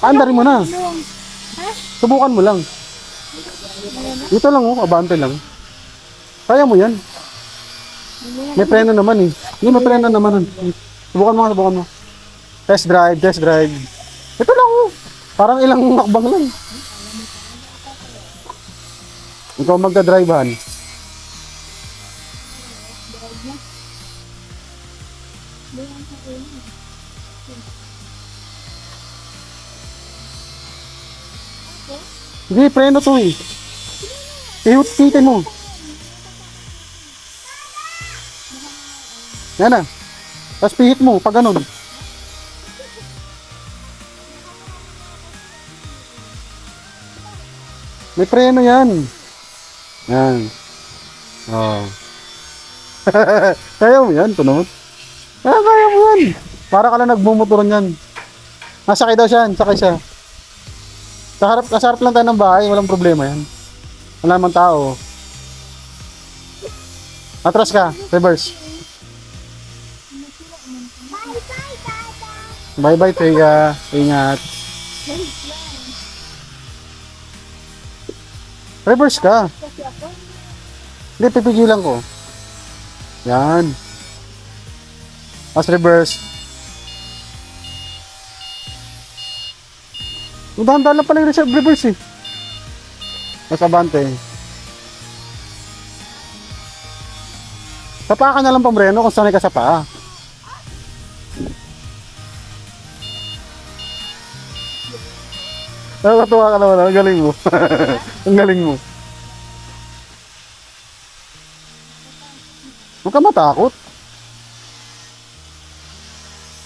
Andarin mo na. Ha? Subukan mo lang. Dito lang oh, abante lang. Kaya mo yan. May preno naman eh. Hindi, may preno naman. Subukan mo, subukan mo. Test drive, test drive. Ito lang oh. Parang ilang hakbang lang. Ikaw magdadrivehan. Hindi, preno to eh. Pihitin mo. Yan na. Tapos pihit mo, pag ganun. May preno yan. Yan. Oh. Kaya mo yan, tunod. Kaya mo yan. Para ka lang nagbumotoron yan. Nasakay daw siya, sakay siya. Sa harap lang tayo ng bahay, walang problema yan. Wala namang tao. Atras ka, reverse. Bye-bye, Tega. Ingat. Reverse ka. Hindi, pipigilan ko. Yan. As reverse. Dahan-dahan lang pala yung reverse eh. Mas abante. Sa paa ka na lang pamreno kung sanay ka sa paa. Nakakatuwa ka naman. Ang galing mo. Ang galing mo. Huwag ka matakot.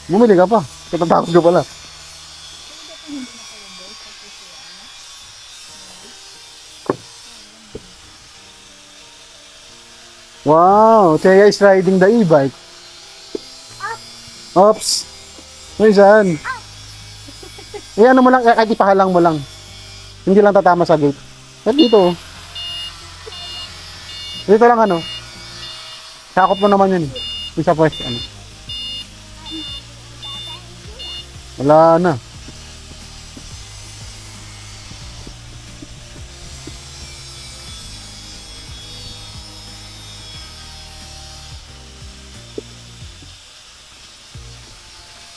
Bumili ka pa. Katatakot ka pala. Wow, Thea is riding the e-bike. Oops. May saan? Eh ano mo lang, kahit ipahalang mo lang. Hindi lang tatama sa gate. At dito. Dito lang ano. Sakop mo naman yun. Isa po ano. Wala na.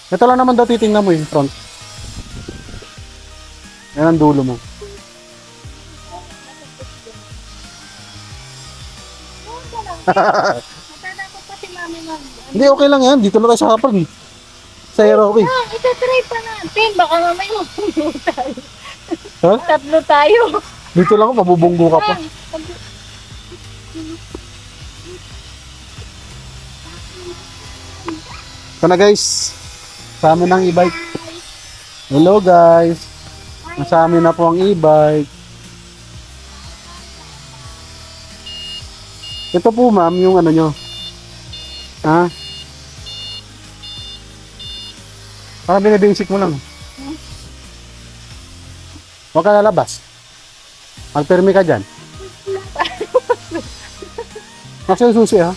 Ito lang naman daw titingnan mo yung front. Yan ang dulo mo. Matatakot pa si mami mag... Hindi, okay lang yan. Dito na tayo sa harapan. Sa Aeroke. Itatry pa natin. Baka mamaya mapuno tayo. Ha? Tatlo tayo. Dito lang, mabubunggo ka pa. Ito na guys. Sa amin ang e-bike. Hello guys. Nasa amin na po ang e-bike. Ito po ma'am yung ano nyo. Ha? Parang binibasic mo lang. Huwag ka lalabas. Magpermi ka dyan. Nasa yung susi ha.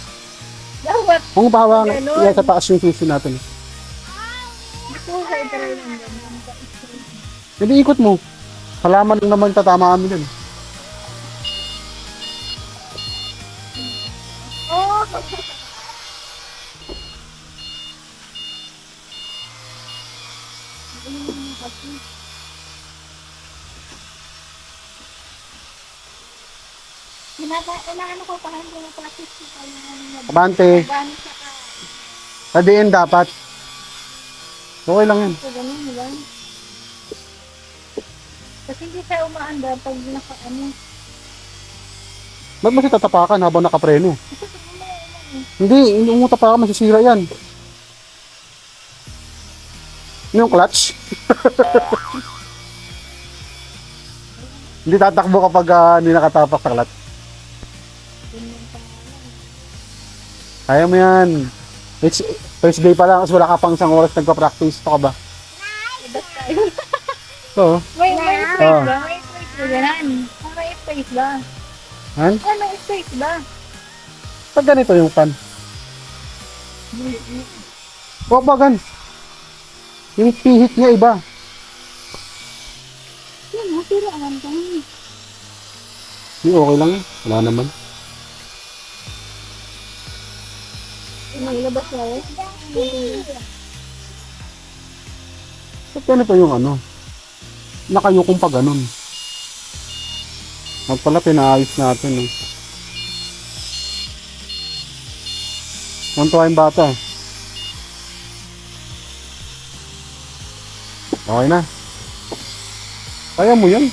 Dapat. Kung pahawa nga, Ganun. yan sa taas yung susi natin. Gusto ko kayo try ng ganyan. Hindi ikot mo. Halaman lang naman tatama kami dun. Oh! Inaano ko parang pinapractice ko pa yung Abante. gano'n sa ka. Sa diin dapat. Okay lang yan. So, ganun lang. Kasi hindi siya umaanda pag naka ano. Ba't mo siya tatapakan habang nakapreno? Hindi umutapakan, masisira yan. Ano yung clutch? Hindi tatakbo kapag hindi nakatapak sa clutch. Kaya mo yan. It's first day pa lang, kasi wala ka pang isang oras nagpa-practice. Ito ka ba? Ibat tayo. Oo. May space Oh. ba? May space ba ganun? May space ba? Han? May space ba? Pag ganito yung pan. Huwag bagan. Yung pihit niya iba. Pero alam ko na. Hindi, okay lang eh. Wala naman. Nailabas na rin. Ba't ano pa yung ano? Nakayukong pa ganun. At pala pinaayos natin eh. Nantuwa yung bata. Okay na. Kaya mo yan.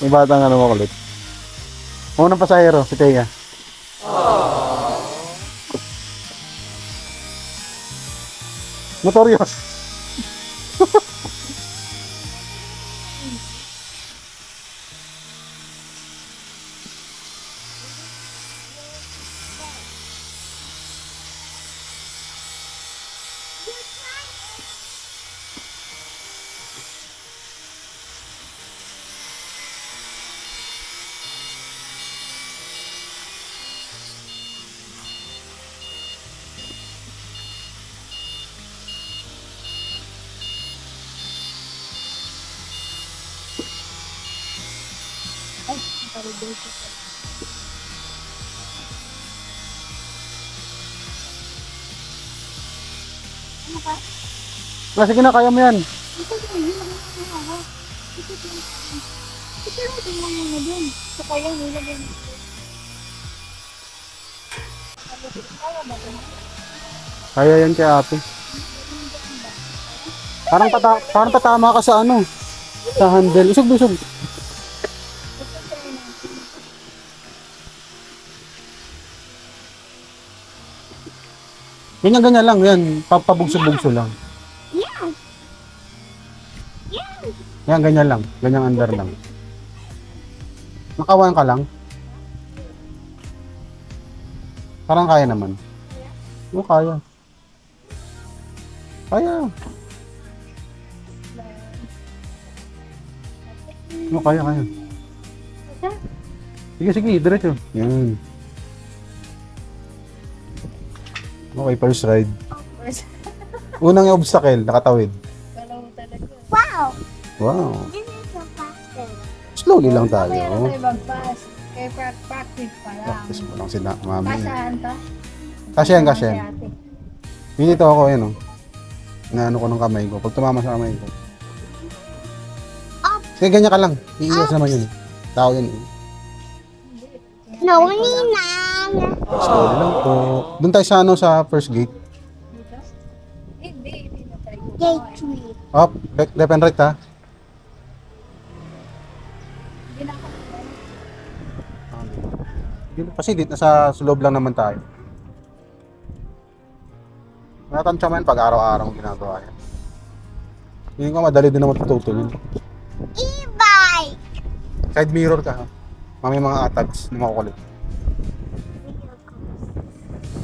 May bata nga naman kulit. Unang pasahero, si Thea. Notorious. Ano ka? Sige na, kaya mo yan. Ito na yun. Ako. Ito na. Ito na. Tingnan mo na dun. So kaya nilagay mo. Kaya ba ito? Kaya yan kay ate. Parang tatama ka sa ano. Sa handle. Usog. Ganyan lang yan. Pabugsog-bugso lang. Yeah. Yan, ganyan lang. Ganyang under lang. Nakawan ka lang. Parang kaya naman. Oo, kaya. Kaya. Oo, kaya. Sige, diretso. Yan. Okay, first ride. Unang obstacle, nakatawid. Wow. Wow. This is so faster. Slowly lang tayo. Kaya na tayo mag-pass. Kaya practice pa lang. Practice mo lang sila, mami. Pasahan to? Kasya yan. Si ate. Pinito ako, yan o. Inaano ko ng kamay ko. Pag tumama sa kamay ko. Up. Sige, ganyan ka lang. Iiwas naman yun. Tao yan eh. Slowly lang. Slowly lang po. Doon tayo sa ano, sa first gate. Hindi na tayo. Gate 3. Up, left and right ha. Kasi dito, nasa loob lang naman tayo. Natansya mo yan pag araw-araw ang ginagawa yan. Hindi ko madali din naman tutulin. E-bike. Side mirror ka ha. May mga atags na makukulit.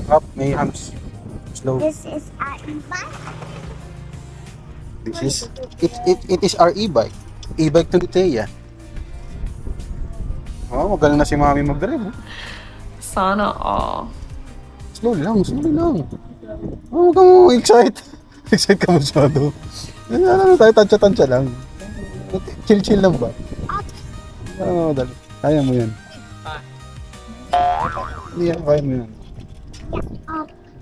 Up, may humps. Slow. This is our e-bike. It is our e-bike. E-bike to Thea. Oh, magaling na si Mami mag-drive. Oh. Sana all. Slowly lang. Oh, huwag ka mo excited. Excited ka masyado. Ano tayo, tansya-tansya lang. Chill lang ba? Ano, dali. Kaya mo yan. Hindi yan, kaya mo yan.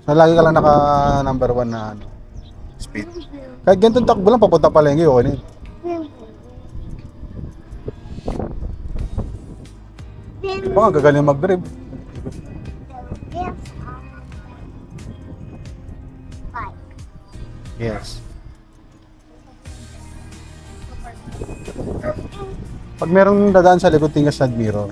Lagi ka lang naka number 1 na ano, speed. Kahit ganitong takbo lang, papunta palengke, okay na yun. Oo, gagaling mag-drive. Yes. Pag merong dadaan sa likod, tingnan sa mirror.